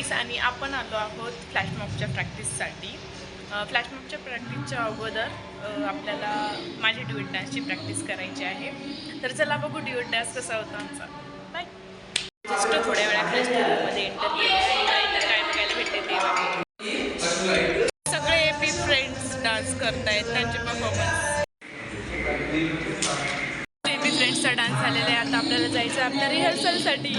Practice आणि आपण आलो आहोत फ्लॅशमॉबच्या प्रॅक्टिससाठी. फ्लॅशमॉबच्या प्रॅक्टिसच्या अगोदर आपल्याला माझी ड्युएट डान्सची प्रॅक्टिस करायची आहे. तर चला बघू ड्युएट डान्स कसा होता आमचा. बाय. जस्ट थोड्या वेळाखाली स्टुडिओमध्ये एंटर केले आणि काय बघायला भेटते ते सगळे एपी फ्रेंड्स डान्स करतायत त्यांचे परफॉर्मन्स. एपी फ्रेंड्सचा डान्स झालेला आहे. आता आपल्याला जायचं आपल्या रिहर्सलसाठी.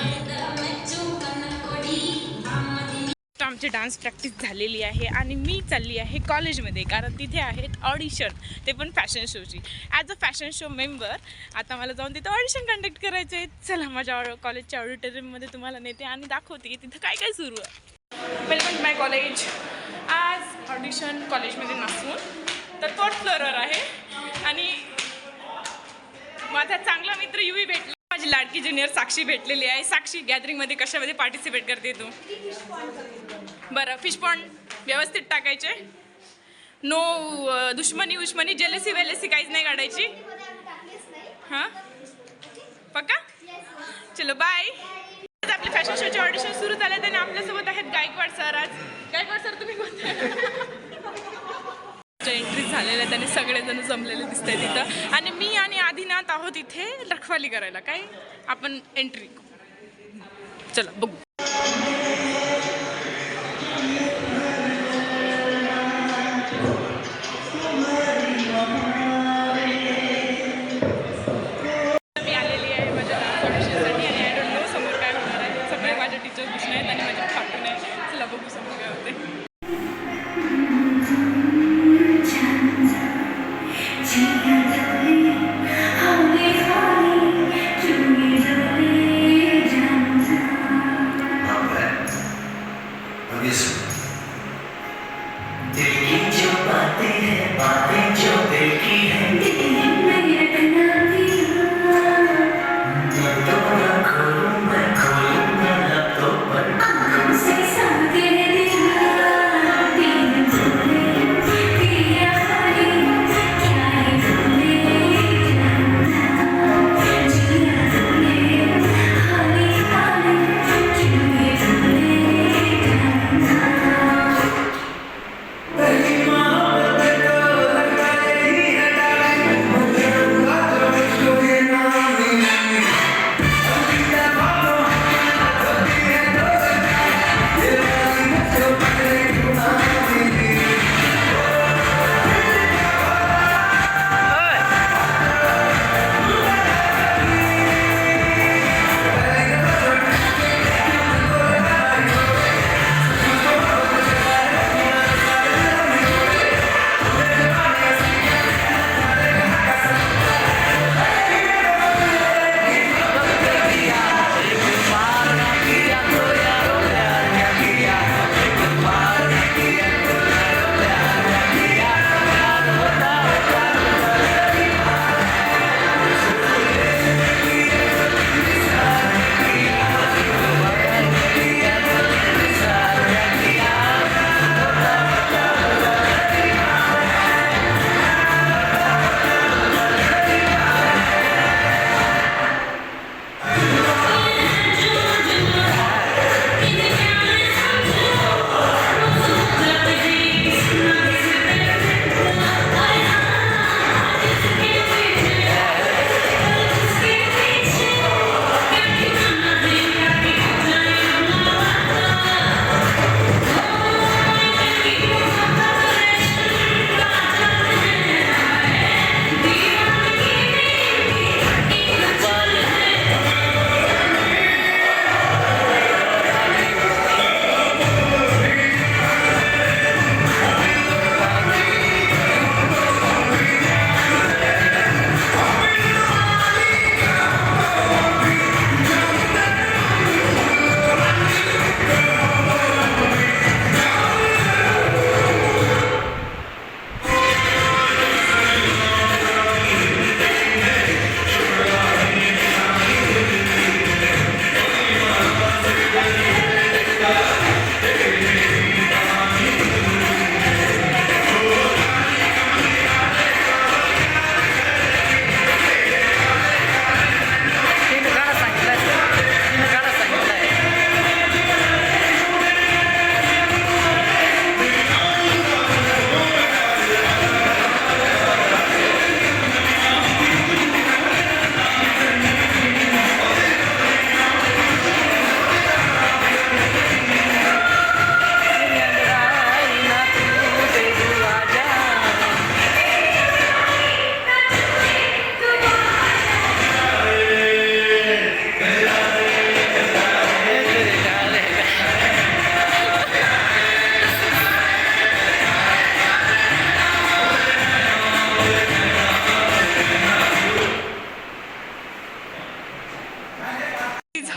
आमची डान्स प्रॅक्टिस झालेली आहे आणि मी चालली आहे कॉलेजमध्ये, कारण तिथे आहेत ऑडिशन, ते पण फॅशन शोची. As a fashion show member आता मला जाऊन तिथं ऑडिशन कंडक्ट करायचे आहे. चला माझ्या कॉलेजच्या ऑडिटोरियममध्ये तुम्हाला नेते आणि दाखवते की तिथं काय काय सुरू आहे. Welcome to my college. आज ऑडिशन कॉलेजमध्ये नसून तर फोर्थ फ्लोअरवर आहे आणि माझा चांगला मित्र युवी भेटला. माझी लाडकी ज्युनियर साक्षी भेटलेली आहे. साक्षी, गॅदरिंगमध्ये कशामध्ये पार्टिसिपेट करते तू? बरं, फिश पॉन्ड व्यवस्थित टाकायचे. नो दुश्मनी जेलसी वेलेसी काहीच नाही काढायची. हां पक्का? चलो बाय. आपले फॅशन शोचे ऑडिशन सुरू झाले आणि आपल्यासोबत आहेत गायकवाड सर. आज गायकवाड सर तुम्ही कोणते? एंट्री झालेल्या आहेत आणि सगळेजण जमलेले दिसत आहेत तिथं आणि मी आणि आदिनाथ आहोत इथे रखवाली करायला. काय आपण एंट्री. चला बघू. मी आलेली आहे माझ्या डान्स ऑडिशनसाठी आणि आय डोंट नो समोर काय होणार आहे. सगळे माझे टीचर्स दिसले आहेत आणि माझे पाठवून आहे. चला बघू समोर काय होते.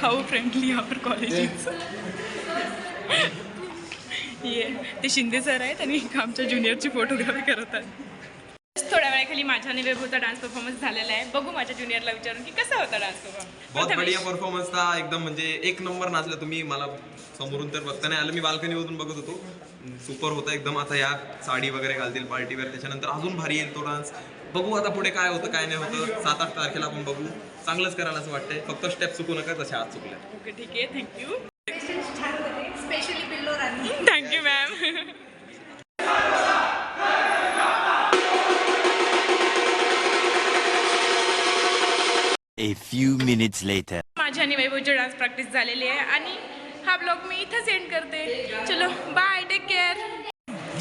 How friendly our college is. ये ते शिंदे सर आहेत आणि आमच्या ज्युनियरची फोटोग्राफी करतात. थोड्या वेळाखाली माझ्या आणि वैभवचा डान्स परफॉर्मन्स झालेला आहे. बघू माझ्या ज्युनियरला विचारून की कसा होता डान्स परफॉर्मन्स. बहुत बढिया परफॉर्मन्स था एकदम. म्हणजे एक नंबर नाचला तुम्ही. मला समोरून तर बघता नाही आलं, मी बाल्कनीमधून बघत होतो. सुपर होता एकदम. आता या साडी वगैरे घालतील पार्टीवर, त्याच्यानंतर अजून भारी येईल तो डान्स. बघू आता पुढे काय होतं काय नाही होतं. 7-8 तारखेला आपण बघू. चांगलंच करायला असं वाटतंय. फक्त स्टेप चुकू नका जसे आज चुकल्या. ओके ठीक आहे. Thank you. Specially Billo Rani. Thank you ma'am. A few minutes later. माझी आणि वैभवची डान्स प्रॅक्टिस झालेली आहे आणि हा ब्लॉग मी इथंच एंड करते. चलो bye, take care.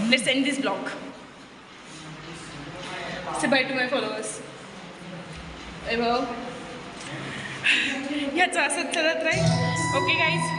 Let's end this blog. Say bye to my followers. Vaibhav ह्याचं असंच चालत राहील. Okay guys.